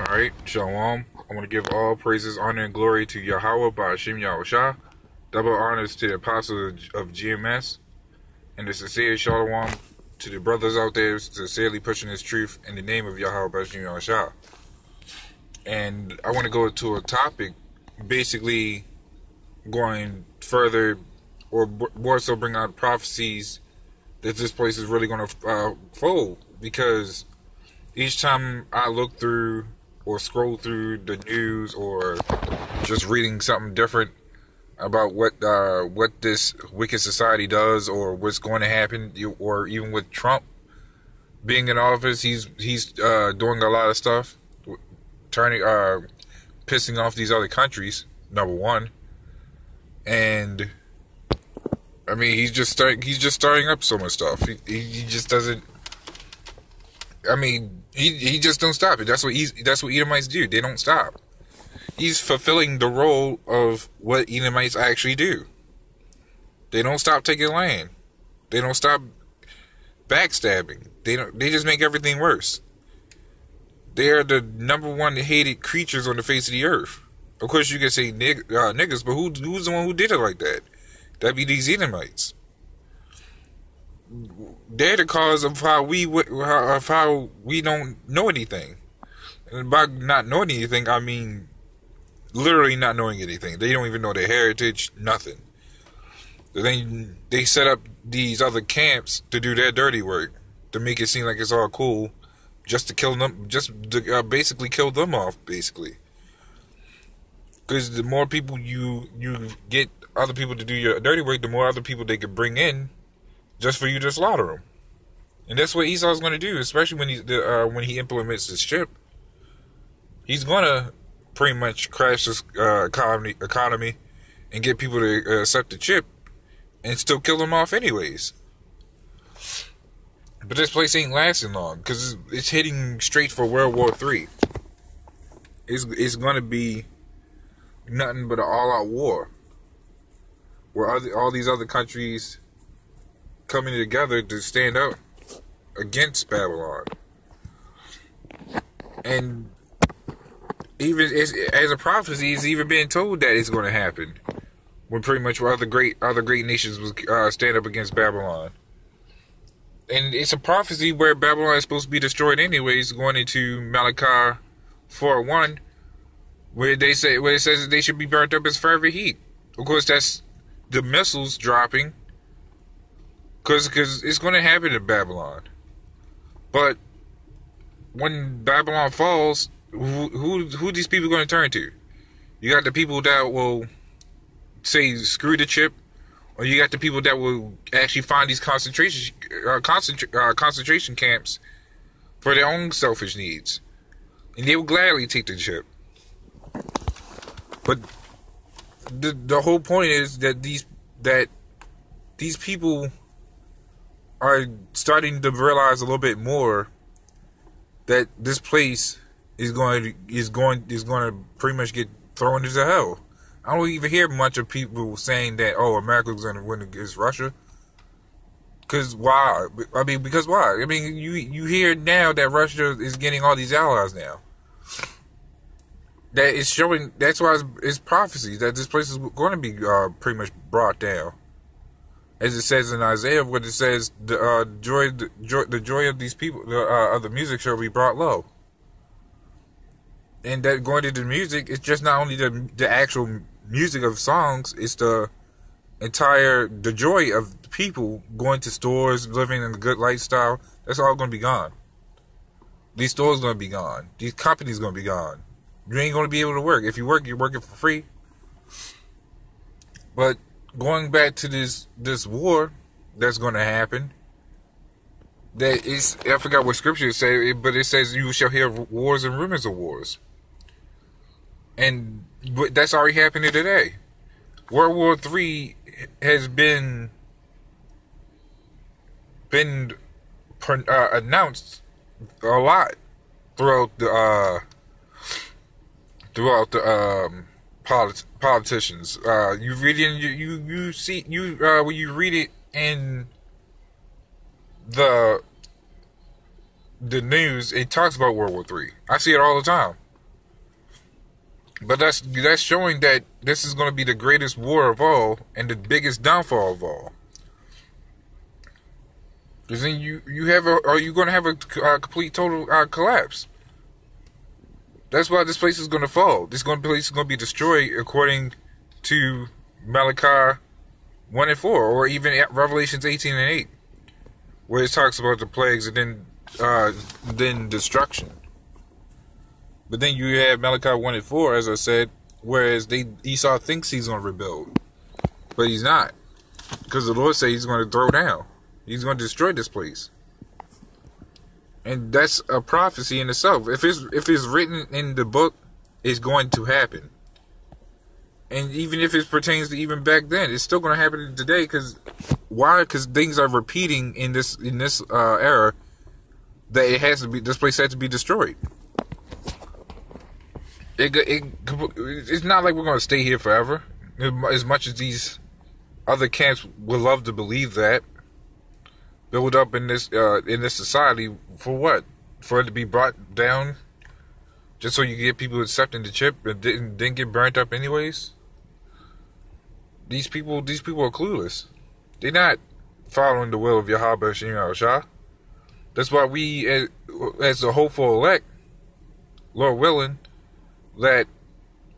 Alright, Shalom. I want to give all praises, honor, and glory to Yahweh by Hashem Yahushua. Double honors to the apostles of GMS. And the sincere Shalom to the brothers out there sincerely pushing this truth in the name of Yahweh by Hashem Yahushua. And I want to go to a topic, basically going further, or more so bring out prophecies that this place is really going to fold. Because each time I look through or scroll through the news or just reading something different about what this wicked society does or what's going to happen, or even with Trump being in office, he's doing a lot of stuff, pissing off these other countries, number one. And I mean, he's just starting up so much stuff. He just doesn't. I mean, he just don't stop it. That's what Edomites do. They don't stop. He's fulfilling the role of what Edomites actually do. They don't stop taking land. They don't stop backstabbing. They just make everything worse. They are the number one hated creatures on the face of the earth. Of course, you can say niggas, but who's the one who did it like that? That'd be these Edomites. They're the cause of how we don't know anything. And by not knowing anything, I mean literally not knowing anything. They don't even know their heritage, nothing. Then they set up these other camps to do their dirty work, to make it seem like it's all cool, just to kill them, just to basically kill them off, basically. Because the more people you get other people to do your dirty work, the more other people they could bring in, just for you to slaughter them. And that's what Esau's going to do, especially when he implements this chip. He's going to pretty much crash this economy and get people to accept the chip and still kill them off anyways. But this place ain't lasting long because it's heading straight for World War III. It's going to be nothing but an all-out war where all these other countries coming together to stand up against Babylon. And even as a prophecy, it's even been told that it's going to happen when pretty much other great nations will stand up against Babylon. And it's a prophecy where Babylon is supposed to be destroyed anyways, going into Malachi 4:1, where it says that they should be burnt up as forever heat. Of course, that's the missiles dropping. Because it's going to happen in Babylon. But when Babylon falls, who these people going to turn to? You got the people that will say screw the chip, or you got the people that will actually find these concentration camps for their own selfish needs, and they will gladly take the chip. But the whole point is that these people are starting to realize a little bit more that this place is going to pretty much get thrown into hell. I don't even hear much of people saying that, oh, America's going to win against Russia. Because why? I mean, because why? I mean, you hear now that Russia is getting all these allies now. That is showing. That's why it's prophecy that this place is going to be pretty much brought down. As it says in Isaiah, what it says, the joy of these people, of the music shall be brought low. And that going to the music, it's just not only the actual music of songs, it's the joy of people going to stores, living in a good lifestyle. That's all going to be gone. These stores going to be gone. These companies going to be gone. You ain't going to be able to work. If you work, you're working for free. But going back to this war that's going to happen, that is, I forgot what scripture it says, but it says you shall hear wars and rumors of wars. And that's already happening today. World War III has been announced a lot throughout the politicians. You read it, you see when you read it in the news, it talks about World War III. I see it all the time. But that's showing that this is going to be the greatest war of all and the biggest downfall of all. Because then are you going to have a complete total collapse? That's why this place is going to fall. This place is going to be destroyed according to Malachi 1 and 4, or even Revelations 18 and 8, where it talks about the plagues and then destruction. But then you have Malachi 1 and 4, as I said, whereas Esau thinks he's going to rebuild. But he's not. Because the Lord said he's going to throw down. He's going to destroy this place. And that's a prophecy in itself. If it's written in the book, it's going to happen. And even if it pertains to even back then, it's still going to happen today. Because why? Because things are repeating in this era that this place has to be destroyed. It's not like we're going to stay here forever. As much as these other camps would love to believe that, build up in this society for what? For it to be brought down, just so you get people accepting the chip and didn't get burnt up anyways. These people are clueless. They're not following the will of Yahweh Shem Yahushua. That's why we, as the hopeful elect, Lord willing, that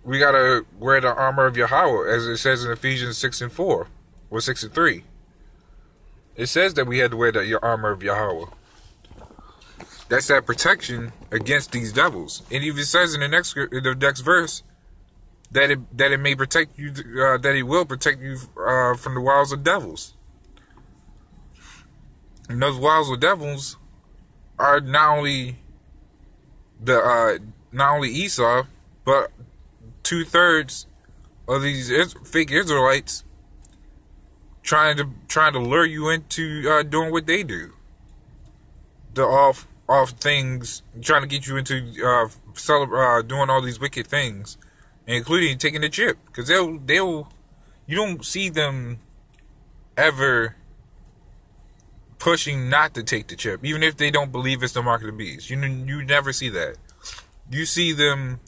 we gotta wear the armor of Yahweh, as it says in Ephesians 6 and 4, or 6 and 3. It says that we had to wear the armor of Yahweh. That's that protection against these devils. And it even says in the next verse that it may protect you, that it will protect you from the wiles of devils. And those wiles of devils are not only Esau, but 2/3 of these fake Israelites trying to lure you into doing what they do. The off things, trying to get you into doing all these wicked things, including taking the chip. Because you don't see them ever pushing not to take the chip, even if they don't believe it's the mark of the beast. You never see that. You see them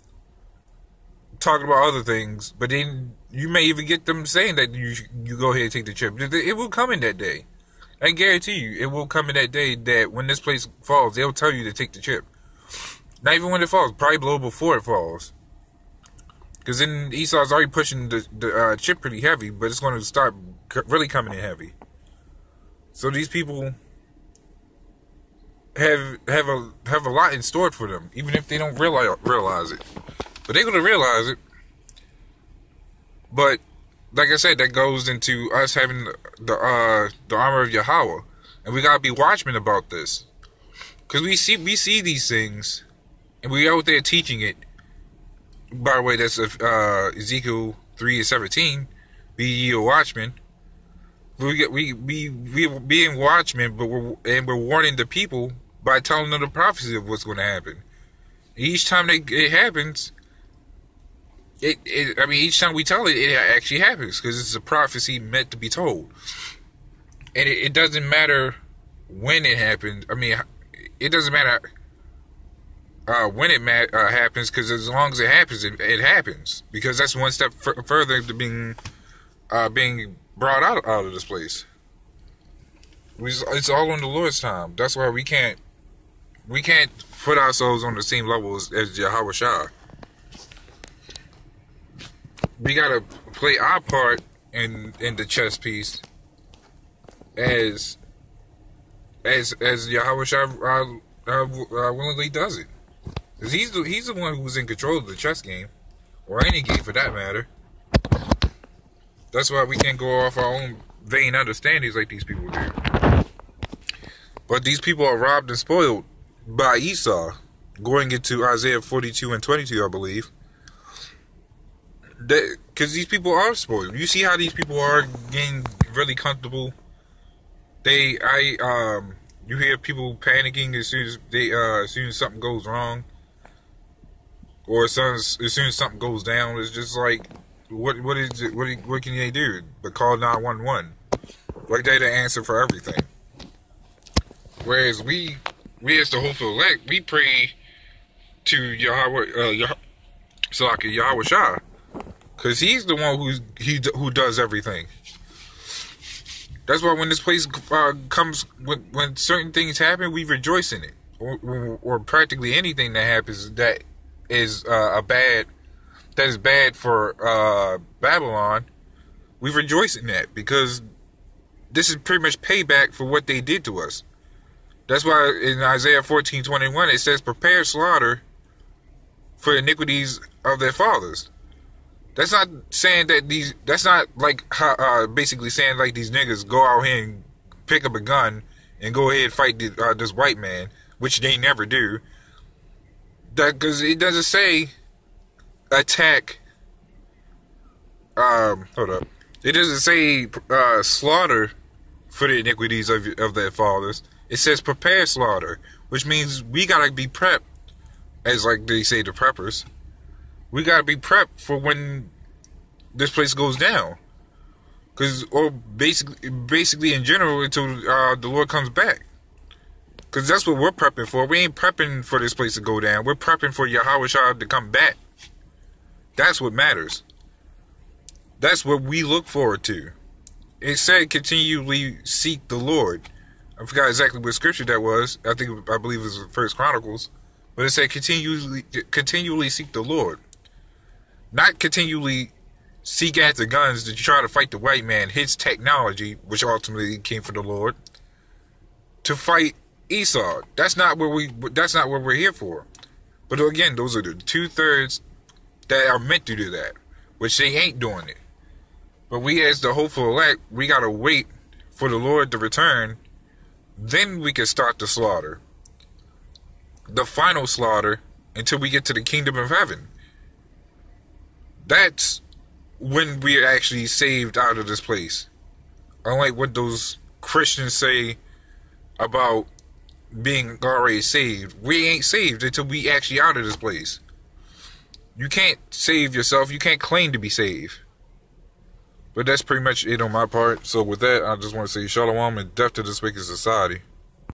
talking about other things, but then you may even get them saying that you go ahead and take the chip. It will come in that day. I guarantee you, it will come in that day that when this place falls, they'll tell you to take the chip. Not even when it falls, probably blow before it falls. Because then Esau's already pushing the chip pretty heavy, but it's going to start really coming in heavy. So these people have a lot in store for them, even if they don't realize it. But they're going to realize it. But like I said, that goes into us having the armor of Yahweh, and we gotta be watchmen about this, because we see these things, and we out there teaching it. By the way, that's Ezekiel 3:17. Be ye a watchman. We being watchmen, but we're warning the people by telling them the prophecy of what's going to happen. Each time it happens. Each time we tell it, it actually happens, because it's a prophecy meant to be told. And it doesn't matter when it happens. It doesn't matter when it happens, because as long as it happens, it happens. Because that's one step further to being brought out of this place. It's all on the Lord's time. That's why we can't put ourselves on the same level as Yahweh Shah. We gotta play our part in the chess piece as Yahweh Shah willingly does it. Because he's the one who's in control of the chess game, or any game for that matter. That's why we can't go off our own vain understandings like these people do. But these people are robbed and spoiled by Esau, going into Isaiah 42 and 22, I believe. Because these people are spoiled. You see how these people are getting really comfortable. You hear people panicking as soon as something goes wrong, or as soon as something goes down. It's just like, what is it? What can they do? But call 911. Like they're the answer for everything. Whereas we as the hopeful elect, we pray to Yahweh, Salaki Yahweh Shah. Because he's the one who does everything. That's why when this place comes, when certain things happen, we rejoice in it. Or practically anything that happens that is bad for Babylon, we rejoice in that, because this is pretty much payback for what they did to us. That's why in Isaiah 14:21 it says, "Prepare slaughter for the iniquities of their fathers." That's not saying that that's not like basically saying like these niggas go out here and pick up a gun and go ahead and fight this white man, which they never do. That, because it doesn't say attack. Hold up. It doesn't say slaughter for the iniquities of their fathers. It says prepare slaughter, which means we gotta be prepped, as like they say, the preppers. We gotta be prepped for when this place goes down, or basically in general until the Lord comes back. Because that's what we're prepping for. We ain't prepping for this place to go down. We're prepping for Yahweh Shah to come back. That's what matters. That's what we look forward to. It said continually seek the Lord. I forgot exactly what scripture that was. I believe it was First Chronicles. But it said continually seek the Lord. Not continually seek after guns to try to fight the white man, his technology, which ultimately came from the Lord, to fight Esau. That's not what we're here for. But again, those are the 2/3 that are meant to do that, which they ain't doing it. But we, as the hopeful elect, we gotta wait for the Lord to return. Then we can start the slaughter, the final slaughter, until we get to the kingdom of heaven. That's when we're actually saved out of this place. Unlike what those Christians say about being already saved. We ain't saved until we actually out of this place. You can't save yourself. You can't claim to be saved. But that's pretty much it on my part. So with that, I just want to say shalom and death to this wicked society.